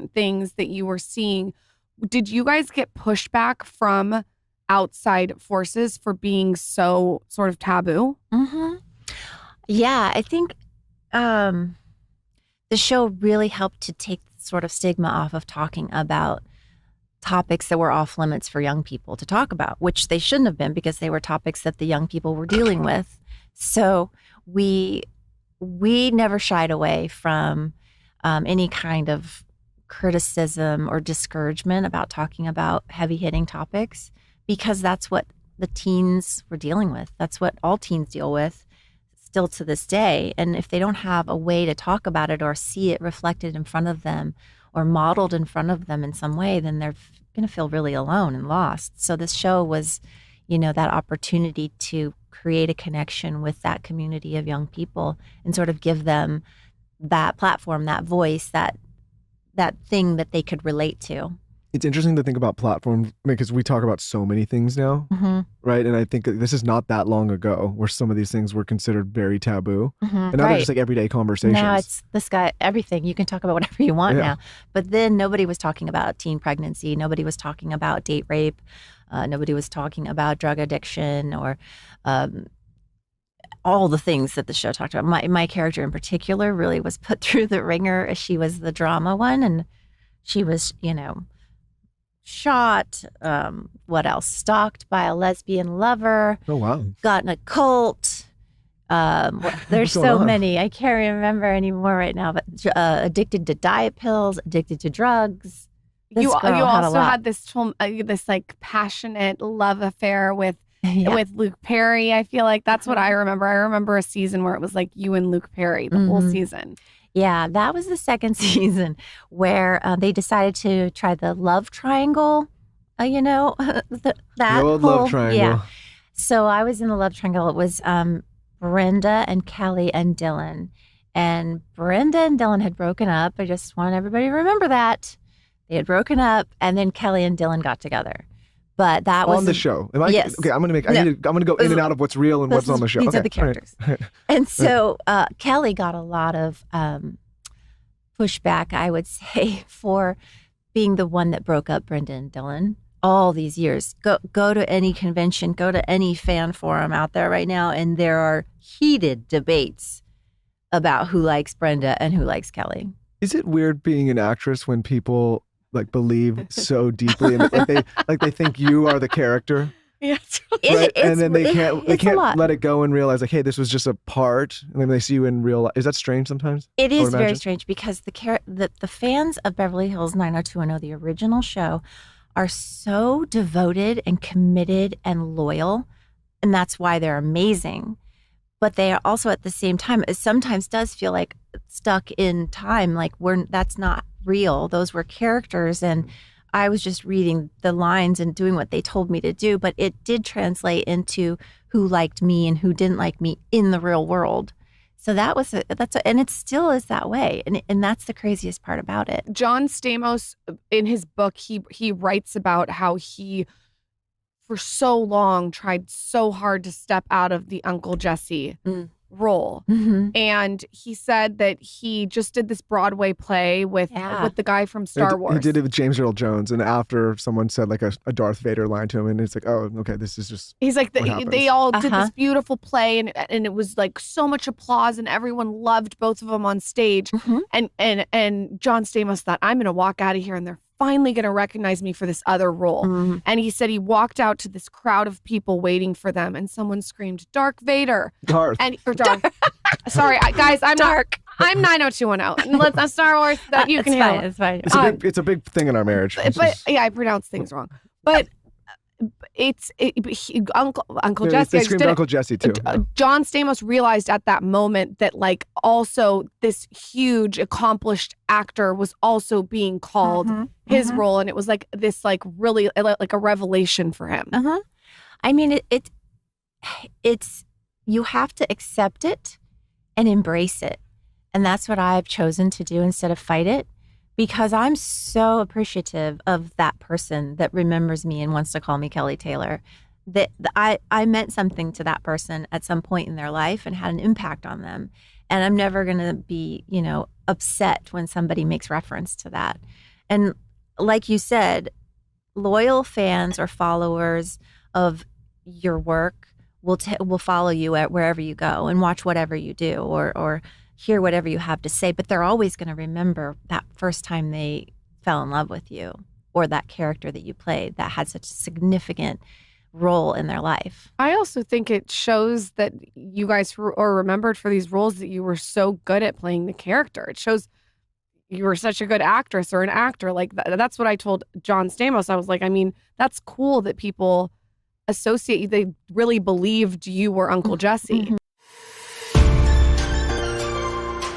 different things that you were seeing. Did you guys get pushback from outside forces for being so sort of taboo? Mm-hmm. Yeah, I think the show really helped to take sort of stigma off of talking about topics that were off limits for young people to talk about, which they shouldn't have been because they were topics that the young people were dealing with. So we never shied away from any kind of criticism or discouragement about talking about heavy-hitting topics, because that's what the teens were dealing with. That's what all teens deal with still to this day. And if they don't have a way to talk about it or see it reflected in front of them or modeled in front of them in some way, then they're going to feel really alone and lost. So this show was, that opportunity to create a connection with that community of young people and sort of give them that platform, that voice, that thing that they could relate to. It's interesting to think about platforms because we talk about so many things now, right? And I think this is not that long ago where some of these things were considered very taboo. And now they're just like everyday conversations. Now it's everything. You can talk about whatever you want now. But then nobody was talking about teen pregnancy. Nobody was talking about date rape. Nobody was talking about drug addiction or all the things that the show talked about. My character in particular really was put through the ringer. She was the drama one, and she was, shot, what else? Stalked by a lesbian lover. Oh, wow. Got in a cult. There's so many. I can't remember anymore right now, but addicted to diet pills, addicted to drugs. You also had this like passionate love affair with Luke Perry. I feel like that's what I remember. I remember a season where it was like you and Luke Perry the whole season. Yeah, that was the second season where they decided to try the love triangle. The old love triangle. Yeah. So I was in the love triangle. It was Brenda and Kelly and Dylan. And Brenda and Dylan had broken up. I just want everybody to remember that. They had broken up, and then Kelly and Dylan got together. But that was on the show. Yes. Okay, I'm gonna go in and out of what's real and what's on the show. These are the characters. Right. And so Kelly got a lot of pushback, I would say, for being the one that broke up Brenda and Dylan all these years. Go to any convention, go to any fan forum out there right now, and there are heated debates about who likes Brenda and who likes Kelly. Is it weird being an actress when people like believe so deeply and they think you are the character? Yeah, right? And then they can't let it go and realize like, hey, this was just a part. And then they see you in real life. Is that strange sometimes? It is very strange because the fans of Beverly Hills 90210, the original show, are so devoted and committed and loyal, and that's why they're amazing. But they are also at the same time, it sometimes does feel like stuck in time, like that's not real. Those were characters, and I was just reading the lines and doing what they told me to do, but it did translate into who liked me and who didn't like me in the real world. So and it still is that way, and that's the craziest part about it. John Stamos, in his book, he writes about how he, for so long, tried so hard to step out of the Uncle Jesse role. And he said that he just did this Broadway play with the guy from Star Wars. He did it with James Earl Jones, and after someone said like a Darth Vader line to him, and it's like, oh, okay, this is just. He's like, they all did this beautiful play, and it was like so much applause, and everyone loved both of them on stage. And John Stamos thought, I'm going to walk out of here, and they're finally going to recognize me for this other role. And he said he walked out to this crowd of people waiting for them, and someone screamed, Dark Vader. Darth. Darth. Sorry, guys, I'm Dark. I'm 90210. Let's not Star Wars. That you can handle. It's fine. It's a big thing in our marriage. But I pronounce things wrong. But Uncle Jesse. They screamed Uncle Jesse too. John Stamos realized at that moment that like also this huge accomplished actor was also being called his role, and it was like this like really like a revelation for him. I mean, it's you have to accept it and embrace it, and that's what I've chosen to do instead of fight it. Because I'm so appreciative of that person that remembers me and wants to call me Kelly Taylor, that I meant something to that person at some point in their life and had an impact on them. And I'm never going to be, upset when somebody makes reference to that. And like you said, loyal fans or followers of your work will follow you at wherever you go and watch whatever you do or hear whatever you have to say. But they're always going to remember that first time they fell in love with you or that character that you played that had such a significant role in their life. I also think it shows that you guys are remembered for these roles that you were so good at playing the character. It shows you were such a good actress or an actor. Like that's what I told John Stamos. I was like, I mean, that's cool that people associate you. They really believed you were Uncle Jesse.